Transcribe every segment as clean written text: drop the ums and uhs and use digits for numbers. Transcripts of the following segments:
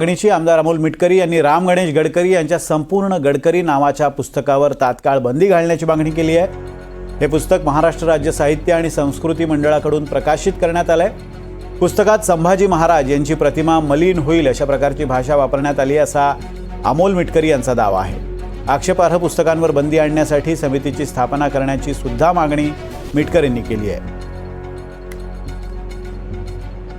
मागणीची आमदार अमोल मिटकरी यांनी राम गणेश गडकरी यांच्या संपूर्ण गडकरी नावाच्या पुस्तकावर तात्काळ बंदी घालण्याची मागणी केली आहे। हे पुस्तक महाराष्ट्र राज्य साहित्य आणि संस्कृती मंडळाकडून प्रकाशित करण्यात आले आहे। पुस्तकात संभाजी महाराज यांची प्रतिमा मलिन होईल अशा प्रकारची भाषा वापरण्यात आली असा अमोल मिटकरी यांचा दावा आहे। आक्षेपार्ह पुस्तकांवर बंदी आणण्यासाठी समितीची स्थापना करण्याची सुद्धा मागणी मिटकरींनी केली आहे।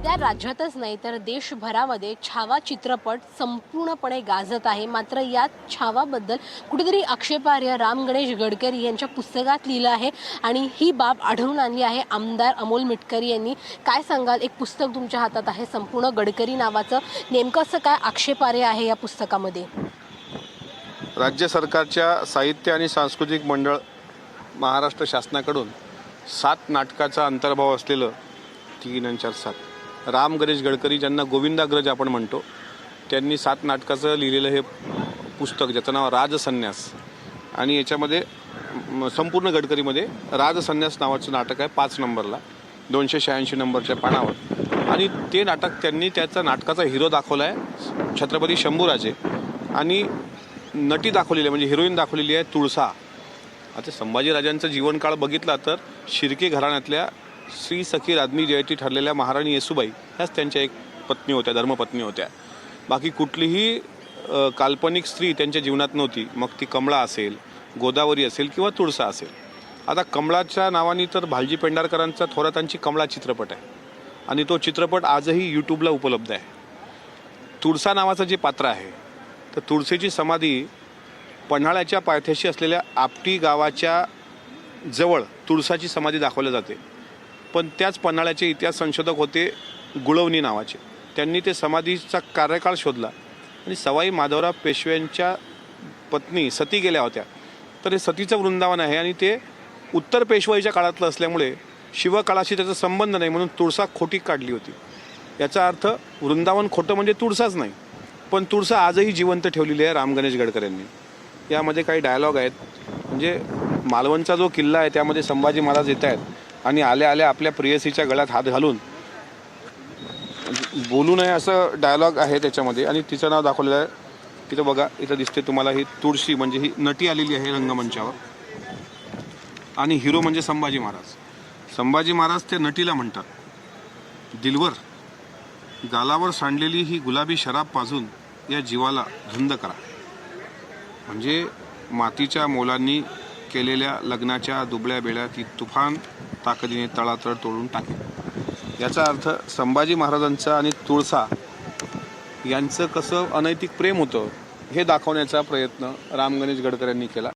त्या राज्यातच नाही तर देशभरामध्ये छावा चित्रपट संपूर्णपणे गाजत आहे। मात्र यात छावाबद्दल कुठेतरी आक्षेपार्ह राम गणेश गडकरी यांच्या पुस्तकात लिहिलं आहे आणि ही बाब आढळून आणली आहे आमदार अमोल मिटकरी यांनी। काय सांगाल, एक पुस्तक तुमच्या हातात आहे संपूर्ण गडकरी नावाचं, नेमकं असं काय आक्षेपार्ह आहे या पुस्तकामध्ये? राज्य सरकारच्या साहित्य आणि सांस्कृतिक मंडळ महाराष्ट्र शासनाकडून 7 नाटकाचा अंतर्भाव असलेलं 3 आणि 4 7 राम गणेश गडकरी, ज्यांना गोविंदाग्रज आपण म्हणतो, त्यांनी 7 नाटकाचं लिहिलेलं हे पुस्तक, ज्याचं नाव राजसन्यास, आणि याच्यामध्ये संपूर्ण गडकरीमध्ये राजसन्यास नावाचं नाटक आहे 5 नंबरला 286 नंबरच्या पानावर। आणि ते नाटक त्यांनी त्याचा नाटकाचा हिरो दाखवला आहे छत्रपती शंभूराजे, आणि नटी दाखवलेली आहे म्हणजे हिरोईन दाखवलेली आहे तुळसा। आता संभाजीराजांचा जीवनकाळ बघितला तर शिर्के घराण्यातल्या श्री सखी राज्ञी जयती ठरलेल्या महाराणी येसूबाई ह्याच त्यांच्या एक पत्नी होत्या, धर्मपत्नी होत्या। बाकी कुठलीही काल्पनिक स्त्री त्यांच्या जीवनात नव्हती, मग ती कमळा असेल, गोदावरी असेल किंवा तुळसा असेल। आता कमळाच्या नावाने तर भालजी पेंढारकरांचा थोरातांची कमळा चित्रपट आहे आणि तो चित्रपट आजही यूट्यूबला उपलब्ध आहे। तुळसा नावाचं जे पात्र आहे तर तुळसेची समाधी पन्हाळ्याच्या पायथ्याशी असलेल्या आपटी गावाच्या जवळ तुळसाची समाधी दाखवली जाते। पण त्याच पन्हाळ्याचे इतिहास संशोधक होते गुळवणी नावाचे, त्यांनी ते समाधीचा कार्यकाळ शोधला आणि सवाई माधवराव पेशव्यांच्या पत्नी सती गेल्या होत्या, तर हे सतीचं वृंदावन आहे आणि ते उत्तर पेशवाईच्या काळातलं असल्यामुळे शिवकाळाशी त्याचा संबंध नाही, म्हणून तुळसा खोटी काढली होती। याचा अर्थ वृंदावन खोटं म्हणजे तुळसाच नाही, पण तुळसा आजही जिवंत ठेवलेली आहे राम गणेश गडकरींनी। यामध्ये काही डायलॉग आहेत, म्हणजे मालवणचा जो किल्ला आहे त्यामध्ये संभाजी महाराज येत आहेत आणि आल्या आल्या आपल्या प्रेयसीच्या गळ्यात हात घालून बोलू नये असं डायलॉग आहे त्याच्यामध्ये, आणि तिचं नाव दाखवलेलं आहे तिथं बघा, इथं दिसते तुम्हाला ही तुळशी, म्हणजे ही नटी आलेली आहे रंगमंचावर, आणि हिरो म्हणजे संभाजी महाराज। संभाजी महाराज त्या नटीला म्हणतात, दिलवर गालावर सांडलेली ही गुलाबी शराब पाजून या जीवाला धुंद करा। म्हणजे मातीच्या मोलांनी केलेल्या लग्नाच्या दुबळ्या बेड्या ती तुफान ताकदीने तळातळ तोडून टाकेल। याचा अर्थ संभाजी महाराजांचं आणि तुळसा यांचं कसं अनैतिक प्रेम होतं हे दाखवण्याचा प्रयत्न राम गणेश गडकरी यांनी केला।